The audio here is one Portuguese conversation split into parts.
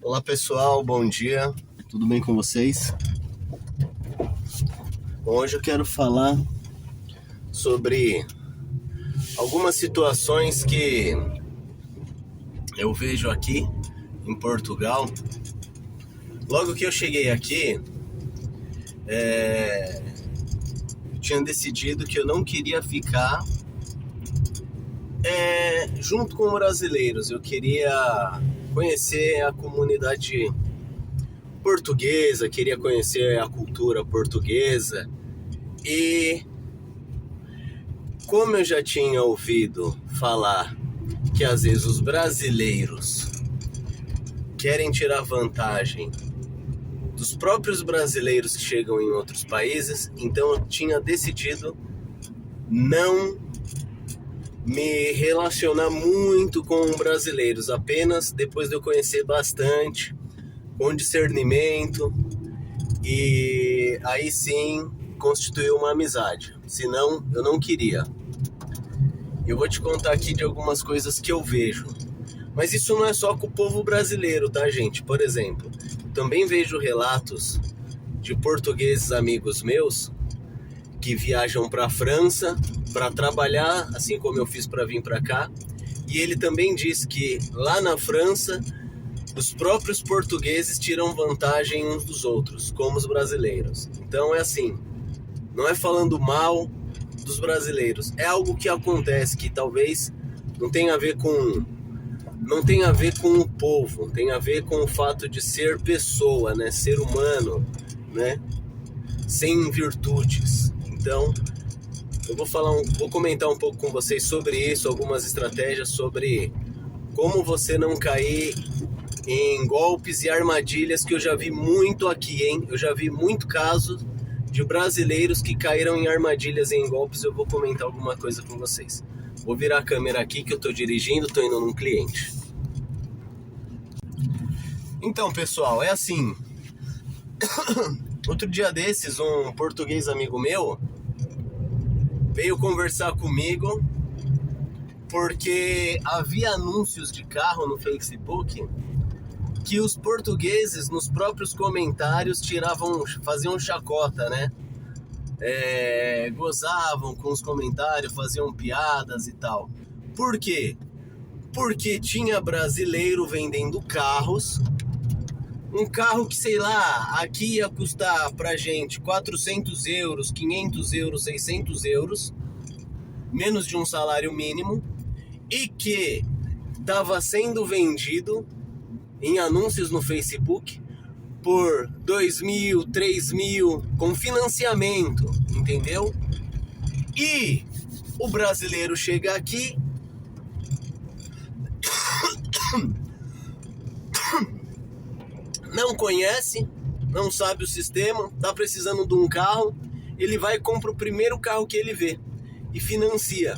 Olá pessoal, bom dia, tudo bem com vocês? Bom, hoje eu quero falar sobre algumas situações que eu vejo aqui em Portugal. Logo que eu cheguei aqui, eu tinha decidido que eu não queria ficar junto com brasileiros. Eu queria conhecer a comunidade portuguesa, queria conhecer a cultura portuguesa. E como eu já tinha ouvido falar que às vezes os brasileiros querem tirar vantagem dos próprios brasileiros que chegam em outros países, então eu tinha decidido não me relacionar muito com brasileiros, apenas depois de eu conhecer bastante, com discernimento, e aí sim constituir uma amizade. Senão eu não queria. Eu vou te contar aqui de algumas coisas que eu vejo. Mas isso não é só com o povo brasileiro, tá, gente? Por exemplo, também vejo relatos de portugueses amigos meus que viajam para a França para trabalhar, assim como eu fiz para vir para cá. E ele também diz que lá na França os próprios portugueses tiram vantagem uns dos outros, como os brasileiros. Então é assim, não é falando mal dos brasileiros, é algo que acontece que talvez não tenha a ver com o povo, tem a ver com o fato de ser pessoa, né, ser humano, né, sem virtudes. Então eu vou comentar um pouco com vocês sobre isso, algumas estratégias sobre como você não cair em golpes e armadilhas, que eu já vi muito aqui, hein? Eu já vi muito caso de brasileiros que caíram em armadilhas e em golpes. Eu vou comentar alguma coisa com vocês. Vou virar a câmera aqui que eu tô dirigindo, tô indo num cliente. Então, pessoal, é assim. Outro dia desses, um português amigo meu veio conversar comigo porque havia anúncios de carro no Facebook que os portugueses nos próprios comentários faziam chacota, né? Gozavam com os comentários, faziam piadas e tal. Por quê? Porque tinha brasileiro vendendo carros. Um carro que, sei lá, aqui ia custar pra gente 400 euros, 500 euros, 600 euros, menos de um salário mínimo, e que estava sendo vendido em anúncios no Facebook por 2.000, 3.000, com financiamento, entendeu? E o brasileiro chega aqui, não conhece, não sabe o sistema, tá precisando de um carro, ele vai e compra o primeiro carro que ele vê e financia.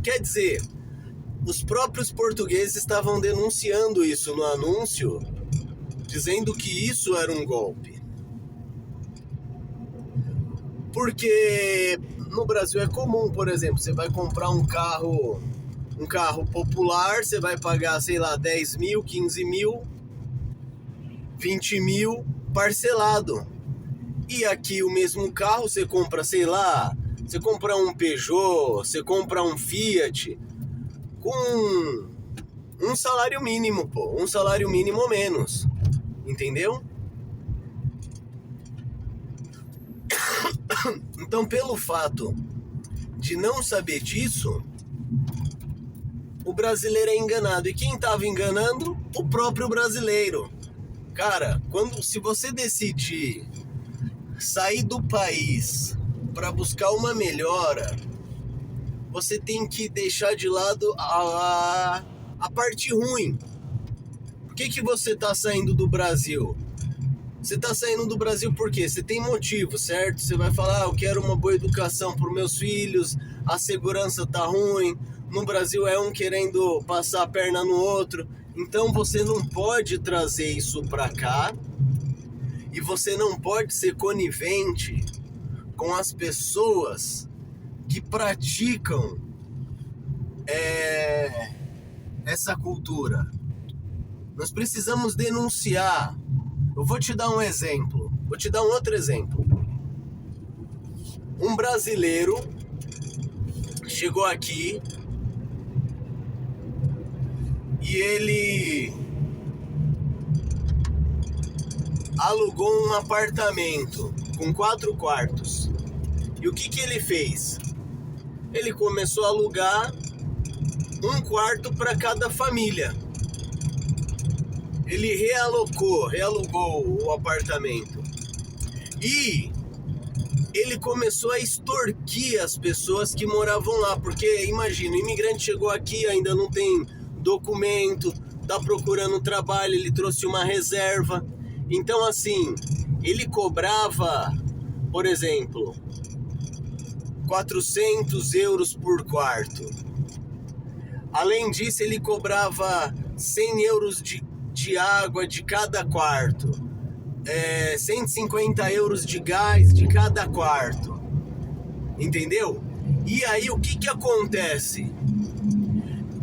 Quer dizer, os próprios portugueses estavam denunciando isso no anúncio, dizendo que isso era um golpe. Porque no Brasil é comum, por exemplo, você vai comprar um carro popular, você vai pagar, sei lá, 10 mil, 15 mil, 20 mil parcelado. E aqui o mesmo carro você compra, sei lá, você compra um Peugeot, você compra um Fiat com um salário mínimo, um salário mínimo ou menos, entendeu? Então, pelo fato de não saber disso, o brasileiro é enganado. E quem estava enganando? O próprio brasileiro. Cara, se você decidir sair do país para buscar uma melhora, você tem que deixar de lado a parte ruim. Por que você está saindo do Brasil? Você está saindo do Brasil por quê? Você tem motivo, certo? Você vai falar, eu quero uma boa educação para os meus filhos, a segurança tá ruim, no Brasil é um querendo passar a perna no outro. Então você não pode trazer isso para cá e você não pode ser conivente com as pessoas que praticam essa cultura. Nós precisamos denunciar. Eu vou te dar um exemplo. Vou te dar um outro exemplo. Um brasileiro chegou aqui e ele alugou um apartamento com 4 quartos. E o que ele fez? Ele começou a alugar um quarto para cada família. Ele realugou o apartamento. E ele começou a extorquir as pessoas que moravam lá. Porque, imagina, o imigrante chegou aqui, ainda não tem documento, tá procurando trabalho, ele trouxe uma reserva. Então, assim, ele cobrava, por exemplo, 400 euros por quarto. Além disso, ele cobrava 100 euros de água de cada quarto, 150 euros de gás de cada quarto, entendeu? E aí o que acontece?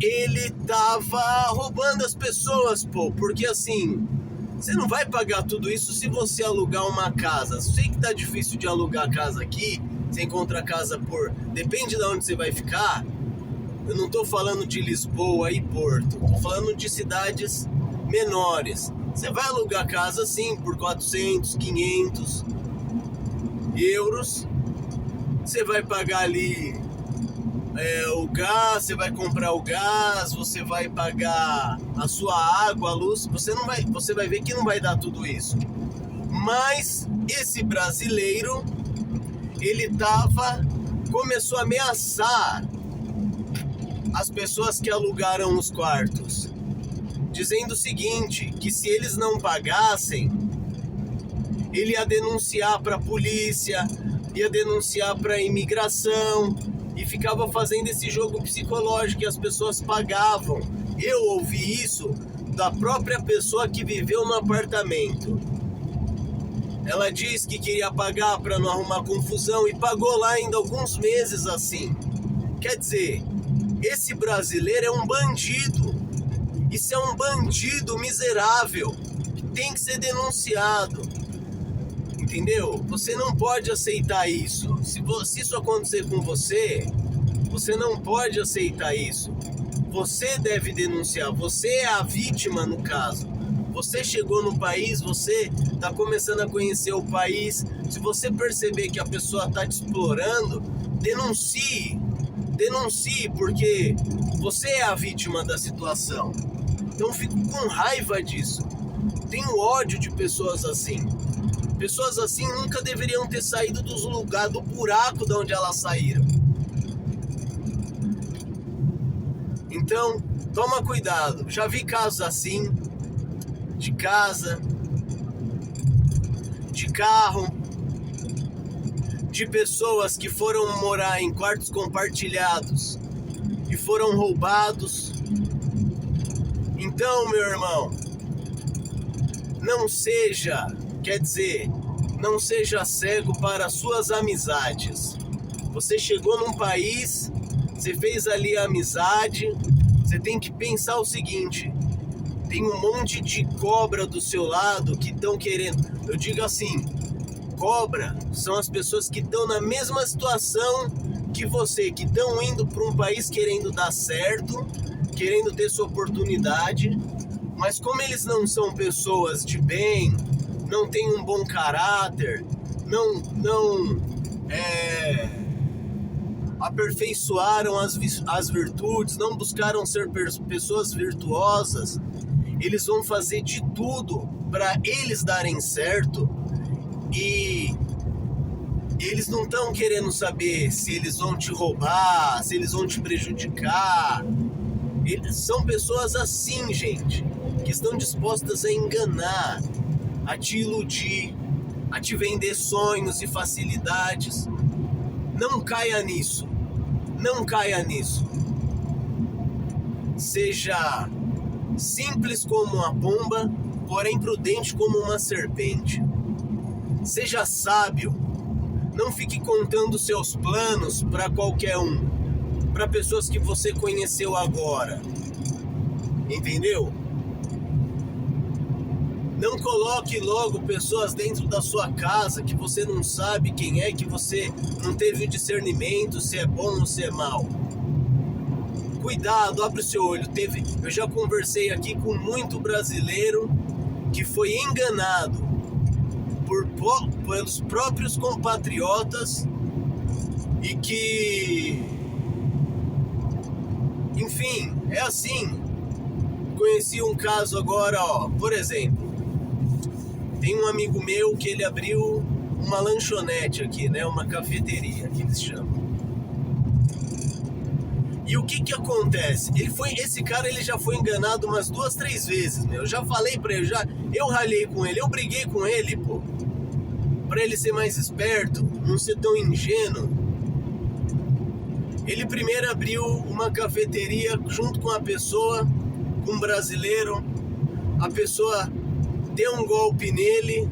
Ele tava roubando as pessoas, pô, porque assim, você não vai pagar tudo isso se você alugar uma casa. Sei que tá difícil de alugar casa aqui, você encontra casa depende de onde você vai ficar. Eu não tô falando de Lisboa e Porto, tô falando de cidades menores. Você vai alugar casa sim por 400, 500 euros. Você vai pagar ali o gás, você vai comprar o gás, você vai pagar a sua água, a luz. Você vai ver que não vai dar tudo isso. Mas esse brasileiro, ele começou a ameaçar as pessoas que alugaram os quartos, dizendo o seguinte, que se eles não pagassem, ele ia denunciar para a polícia, ia denunciar para a imigração, e ficava fazendo esse jogo psicológico, e as pessoas pagavam. Eu ouvi isso da própria pessoa que viveu no apartamento. Ela disse que queria pagar para não arrumar confusão, e pagou lá ainda alguns meses assim. Quer dizer, esse brasileiro é um bandido. Isso é um bandido miserável que tem que ser denunciado. Entendeu? Você não pode aceitar isso. Se isso acontecer com você, você não pode aceitar isso. Você deve denunciar. Você é a vítima no caso. Você chegou no país, você está começando a conhecer o país. Se você perceber que a pessoa está te explorando, denuncie. Denuncie, porque você é a vítima da situação. Então eu fico com raiva disso. Tenho ódio de pessoas assim. Pessoas assim nunca deveriam ter saído dos lugares, do buraco de onde elas saíram. Então, toma cuidado. Já vi casos assim, de casa, de carro, de pessoas que foram morar em quartos compartilhados e foram roubados. Então, meu irmão, não seja cego para as suas amizades. Você chegou num país, você fez ali a amizade, você tem que pensar o seguinte: tem um monte de cobra do seu lado que estão querendo. Eu digo assim, cobra são as pessoas que estão na mesma situação que você, que estão indo para um país querendo dar certo, querendo ter sua oportunidade, mas como eles não são pessoas de bem, não têm um bom caráter, não aperfeiçoaram as virtudes, não buscaram ser pessoas virtuosas, eles vão fazer de tudo para eles darem certo, e eles não estão querendo saber se eles vão te roubar, se eles vão te prejudicar. São pessoas assim, gente, que estão dispostas a enganar, a te iludir, a te vender sonhos e facilidades. Não caia nisso. Não caia nisso. Seja simples como uma pomba, porém prudente como uma serpente. Seja sábio. Não fique contando seus planos para qualquer um, para pessoas que você conheceu agora. Entendeu? Não coloque logo pessoas dentro da sua casa que você não sabe quem é, que você não teve o discernimento se é bom ou se é mal. Cuidado, abre o seu olho. Eu já conversei aqui com muito brasileiro que foi enganado pelos próprios compatriotas e que, enfim, é assim. Conheci um caso agora, por exemplo, tem um amigo meu que ele abriu uma lanchonete aqui, né, uma cafeteria que eles chamam. E o que acontece? Esse cara ele já foi enganado umas 2, 3 vezes, meu. Eu já falei pra ele, eu ralhei com ele, eu briguei com ele, pô. Pra ele ser mais esperto, não ser tão ingênuo. Ele primeiro abriu uma cafeteria junto com a pessoa, com um brasileiro. A pessoa deu um golpe nele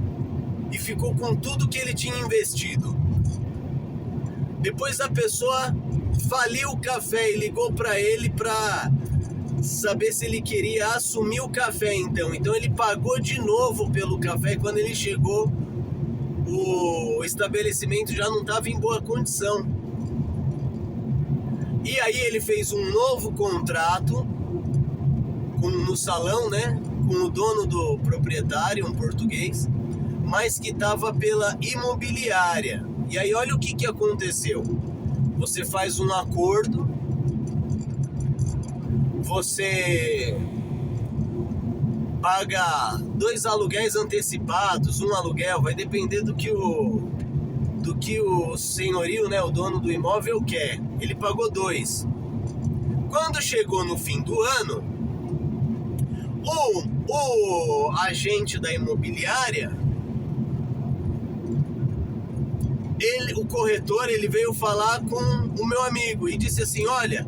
e ficou com tudo que ele tinha investido. Depois a pessoa faliu o café e ligou para ele para saber se ele queria assumir o café então. Então ele pagou de novo pelo café e quando ele chegou o estabelecimento já não estava em boa condição. E aí ele fez um novo contrato no salão, né? Com o dono do proprietário, um português, mas que estava pela imobiliária. E aí olha o que aconteceu. Você faz um acordo, você paga 2 aluguéis antecipados, um aluguel, vai depender do que o senhorio, né, o dono do imóvel quer. Ele pagou 2. Quando chegou no fim do ano, o agente da imobiliária, o corretor, ele veio falar com o meu amigo e disse assim: olha,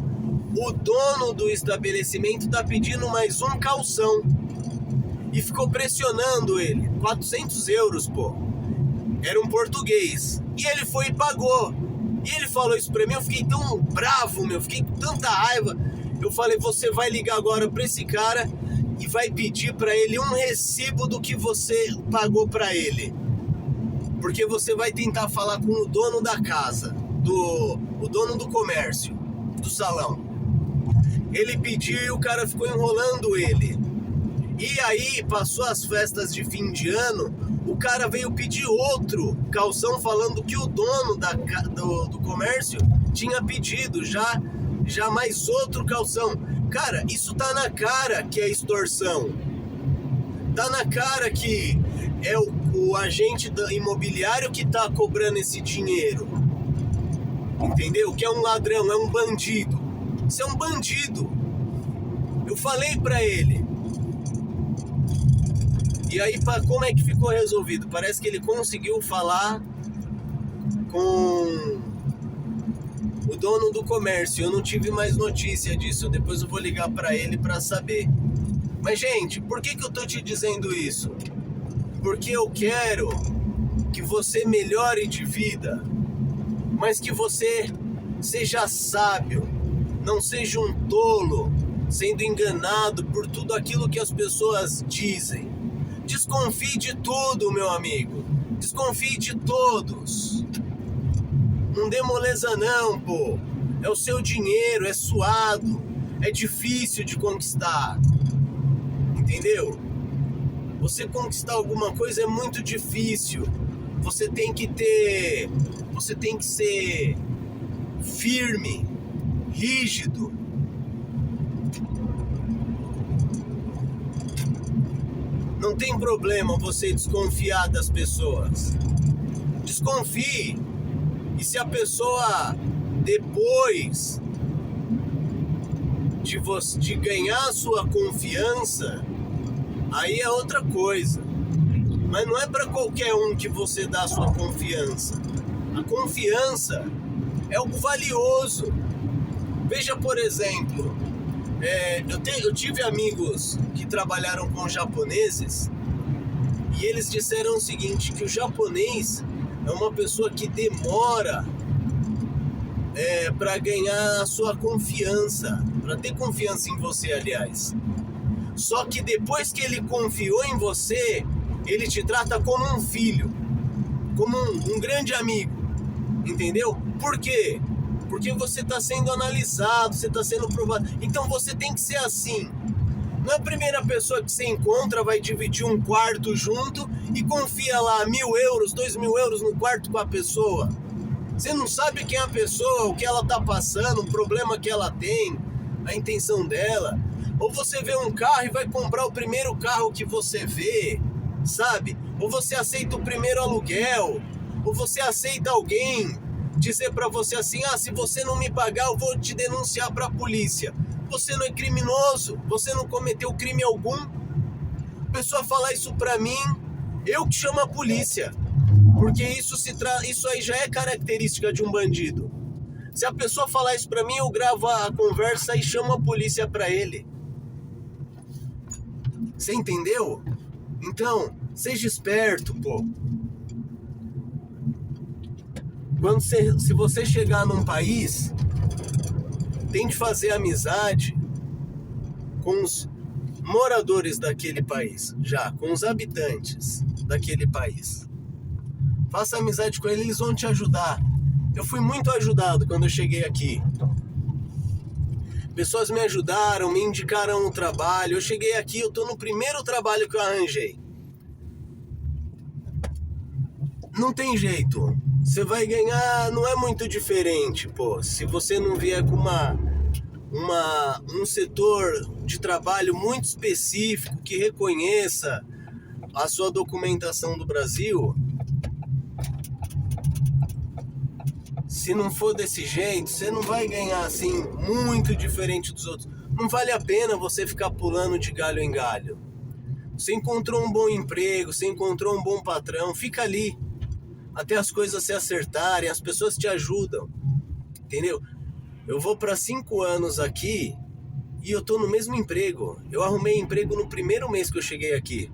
o dono do estabelecimento está pedindo mais um calção. E ficou pressionando ele, 400 euros, pô. Era um português. E ele foi e pagou. E ele falou isso pra mim, eu fiquei tão bravo, meu, fiquei com tanta raiva. Eu falei, você vai ligar agora pra esse cara e vai pedir pra ele um recibo do que você pagou pra ele. Porque você vai tentar falar com o dono da casa, o dono do comércio, do salão. Ele pediu e o cara ficou enrolando ele. E aí, passou as festas de fim de ano, o cara veio pedir outro calção falando que o dono do comércio tinha pedido já mais outro calção. Cara, isso tá na cara que é extorsão. Tá na cara que é o agente imobiliário que tá cobrando esse dinheiro. Entendeu? Que é um ladrão, é um bandido. Isso é um bandido. Eu falei pra ele. E aí, como é que ficou resolvido? Parece que ele conseguiu falar com o dono do comércio. Eu não tive mais notícia disso. Depois eu vou ligar pra ele pra saber. Mas, gente, por que eu tô te dizendo isso? Porque eu quero que você melhore de vida, mas que você seja sábio, não seja um tolo, sendo enganado por tudo aquilo que as pessoas dizem. Desconfie de tudo, meu amigo. Desconfie de todos. Não dê moleza não, pô. É o seu dinheiro, é suado, é difícil de conquistar. Entendeu? Você conquistar alguma coisa é muito difícil. Você tem que ser firme, rígido. Não tem problema você desconfiar das pessoas. Desconfie. E se a pessoa, depois de ganhar a sua confiança, aí é outra coisa. Mas não é para qualquer um que você dá a sua confiança. A confiança é algo valioso. Veja, por exemplo, eu tive amigos que trabalharam com japoneses e eles disseram o seguinte, que o japonês é uma pessoa que demora para ganhar a sua confiança, para ter confiança em você, aliás. Só que depois que ele confiou em você, ele te trata como um filho, como um grande amigo, entendeu? Por quê? Porque você está sendo analisado, você está sendo provado. Então você tem que ser assim. Não é a primeira pessoa que você encontra, vai dividir um quarto junto e confia lá 1.000 euros, 2.000 euros no quarto com a pessoa. Você não sabe quem é a pessoa, o que ela está passando, o problema que ela tem, a intenção dela. Ou você vê um carro e vai comprar o primeiro carro que você vê, sabe? Ou você aceita o primeiro aluguel, ou você aceita alguém dizer pra você assim, se você não me pagar eu vou te denunciar pra polícia. Você não é criminoso, você não cometeu crime algum. A pessoa falar isso pra mim, eu que chamo a polícia, porque isso aí já é característica de um bandido. Se a pessoa falar isso pra mim, eu gravo a conversa e chamo a polícia pra ele. Você entendeu? Então, seja esperto, pô. Se você chegar num país, tente fazer amizade com os moradores daquele país, já, com os habitantes daquele país. Faça amizade com eles, eles vão te ajudar. Eu fui muito ajudado quando eu cheguei aqui. Pessoas me ajudaram, me indicaram um trabalho. Eu cheguei aqui, eu tô no primeiro trabalho que eu arranjei. Não tem jeito. Você vai ganhar, não é muito diferente, pô. Se você não vier com um setor de trabalho muito específico que reconheça a sua documentação do Brasil, se não for desse jeito, você não vai ganhar assim muito diferente dos outros. Não vale a pena você ficar pulando de galho em galho. Você encontrou um bom emprego, você encontrou um bom patrão, fica ali até as coisas se acertarem, as pessoas te ajudam, entendeu? Eu vou para 5 anos aqui e eu tô no mesmo emprego. Eu arrumei emprego no primeiro mês que eu cheguei aqui.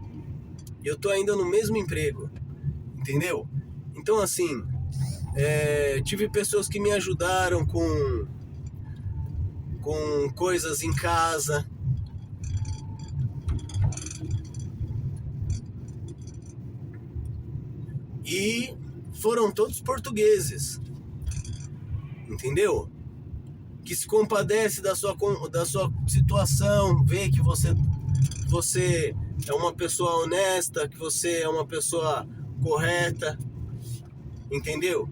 E eu tô ainda no mesmo emprego, entendeu? Então assim, tive pessoas que me ajudaram com coisas em casa. E foram todos portugueses, entendeu? Que se compadece da sua situação, vê que você é uma pessoa honesta, que você é uma pessoa correta, entendeu?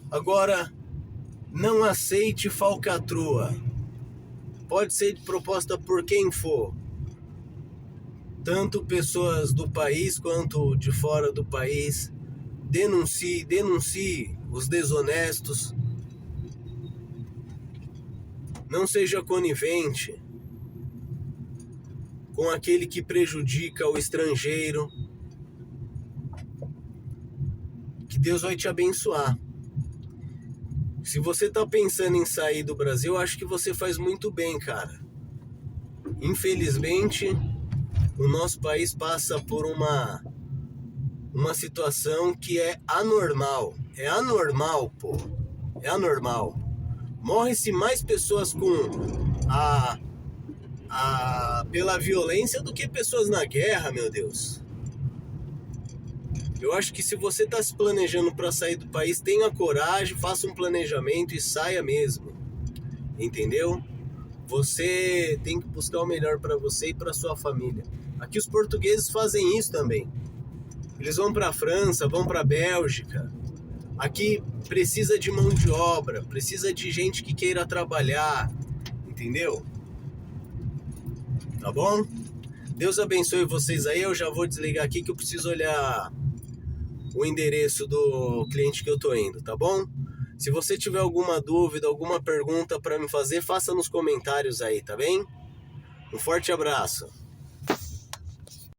Agora, não aceite falcatrua. Pode ser proposta por quem for. Tanto pessoas do país quanto de fora do país. Denuncie os desonestos. Não seja conivente com aquele que prejudica o estrangeiro. Que Deus vai te abençoar. Se você tá pensando em sair do Brasil, eu acho que você faz muito bem, cara. Infelizmente, o nosso país passa por uma situação que é anormal. É anormal, pô. É anormal. Morre-se mais pessoas pela violência do que pessoas na guerra, meu Deus. Eu acho que se você está se planejando para sair do país, tenha coragem, faça um planejamento e saia mesmo. Entendeu? Você tem que buscar o melhor para você e para sua família. Aqui os portugueses fazem isso também. Eles vão para a França, vão para a Bélgica. Aqui precisa de mão de obra, precisa de gente que queira trabalhar, entendeu? Tá bom? Deus abençoe vocês aí. Eu já vou desligar aqui que eu preciso olhar o endereço do cliente que eu tô indo, tá bom? Se você tiver alguma dúvida, alguma pergunta para me fazer, faça nos comentários aí, tá bem? Um forte abraço.